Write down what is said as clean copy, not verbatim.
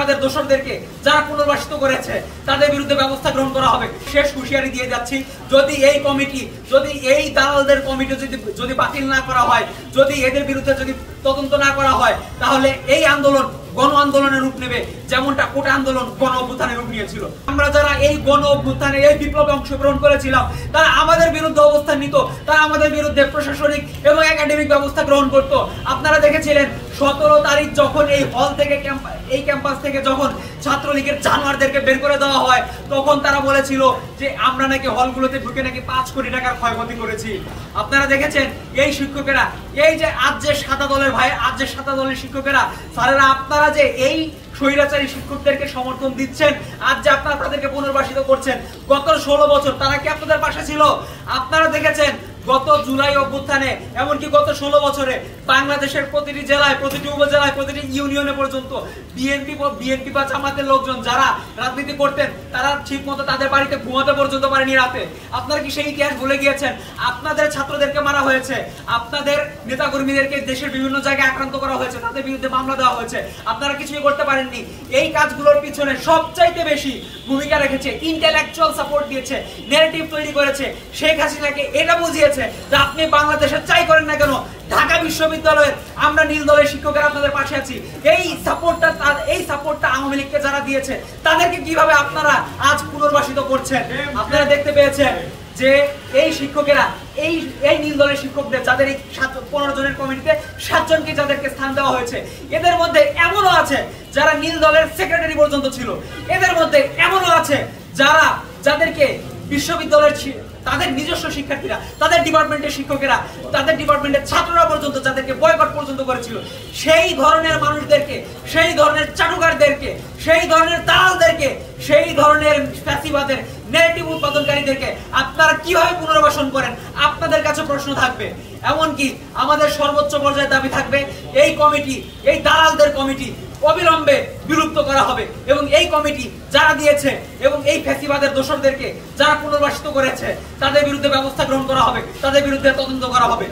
ফ্যাসিবাদের দোসরদেরকে যারা পুনর্বাসিত করেছে তাদের বিরুদ্ধে ব্যবস্থা গ্রহণ করা হবে। শেষ হুঁশিয়ারি দিয়ে যাচ্ছি, যদি এই কমিটি, যদি এই দালালদের কমিটি যদি বাতিল না করা হয়, যদি এদের বিরুদ্ধে যদি তদন্ত না করা হয়, তাহলে এই আন্দোলন গণ আন্দোলনের রূপ নেবে, যেমনটা কোটা আন্দোলন গণ অভ্যুত্থানের রূপ নিয়েছিল। আমরা যারা এই গণ অভ্যুত্থানে এই বিপ্লবে অংশগ্রহণ করেছিলাম তারা আমাদের বিরুদ্ধে অবস্থান নিত, তারা আমাদের বিরুদ্ধে প্রশাসনিক এবং একাডেমিক ব্যবস্থা গ্রহণ করত। আপনারা দেখেছিলেন 17 তারিখ যখন এই হল থেকে এই ক্যাম্পাস থেকে যখন ছাত্রলীগের জানোয়ারদেরকে বের করে দেওয়া হয়, তখন তারা বলেছিল যে আমরা নাকি হলগুলোতে ঢুকে নাকি 5 কোটি টাকার ক্ষয়ক্ষতি করেছি। আপনারা দেখেছেন এই শিক্ষকেরা, এই যে আজ যে সাদা দলের ভাই, আজ যে সাদা দলের শিক্ষকেরা, স্যারেরা আপনারা যে এই স্বৈরাচারী শিক্ষকদেরকে সমর্থন দিচ্ছেন, আজ যে আপনারা তাদেরকে পুনর্বাসিত করছেন, গত 16 বছর তারা কি আপনাদের পাশে ছিল? আপনারা দেখেছেন গত জুলাই অভ্যুত্থানে, এমনকি গত 16 বছরে বাংলাদেশের প্রতিটি জেলায়, প্রতিটি উপজেলায়, প্রতিটি ইউনিয়নে পর্যন্ত বিএনপি বা জামাতের লোকজন যারা রাজনীতি করতেন তারা ঠিক মতো তাদের বাড়িতে ঘুমাতে পর্যন্ত পারেনি রাতে। আপনারা কি সেই ইতিহাস ভুলে গিয়েছেন? আপনাদের ছাত্রদেরকে মারা হয়েছে, আপনাদের নেতাকর্মীদেরকে দেশের বিভিন্ন জায়গায় আক্রান্ত করা হয়েছে, তাদের বিরুদ্ধে মামলা দেওয়া হয়েছে, আপনারা কিছুই করতে পারেননি। এই কাজগুলোর পিছনে সবচাইতে বেশি ভূমিকা রেখেছে, ইন্টেলেকচুয়াল সাপোর্ট দিয়েছে, ন্যারেটিভ তৈরি করেছে, শেখ হাসিনাকে এটা বুঝিয়েছে যে আপনি বাংলাদেশের চাই করেন না কেন, ঢাকা বিশ্ববিদ্যালয়ের আমরা নীল দলের শিক্ষকেরা আপনাদের পাশে আছি। এই সাপোর্টটা আওয়ামী লীগকে যারা দিয়েছে তাদেরকে কিভাবে আপনারা আজ পুনর্বাসিত করছেন? আপনারা দেখতে পেয়েছেন যে এই শিক্ষকেরা, এই নীল দলের শিক্ষকদের যাদের এই 15 জনের কমিটিতে 7 জনকে যাদেরকে স্থান দেওয়া হয়েছে, এদের মধ্যে এমনও আছে যারা নীল দলের সেক্রেটারি পর্যন্ত ছিল। এদের মধ্যে এমনও আছে যাদেরকে বিশ্ববিদ্যালয়ের তাদের নিজস্ব শিক্ষার্থীরা, তাদের ডিপার্টমেন্টের শিক্ষকেরা, তাদের ডিপার্টমেন্টের ছাত্ররা পর্যন্ত যাদেরকে বয়কট পর্যন্ত করেছিল। সেই ধরনের মানুষদেরকে, সেই ধরনের চাটুকারদেরকে, সেই ধরনের দালালদেরকে, সেই ধরনের ফ্যাসিবাদের ন্যারেটিভ উৎপাদনকারীদেরকে আপনারা কিভাবে পুনর্বাসন করেন? আপনাদের কাছে প্রশ্ন থাকবে। এমনকি আমাদের সর্বোচ্চ পর্যায়ে দাবি থাকবে এই কমিটি, এই দালালদের কমিটি অবিলম্বে বিলুপ্ত করা হবে এবং এই কমিটি যারা দিয়েছে এবং এই ফ্যাসিবাদের দোসরদেরকে যারা পুনর্বাসিত করেছে তাদের বিরুদ্ধে ব্যবস্থা গ্রহণ করা হবে, তাদের বিরুদ্ধে তদন্ত করা হবে।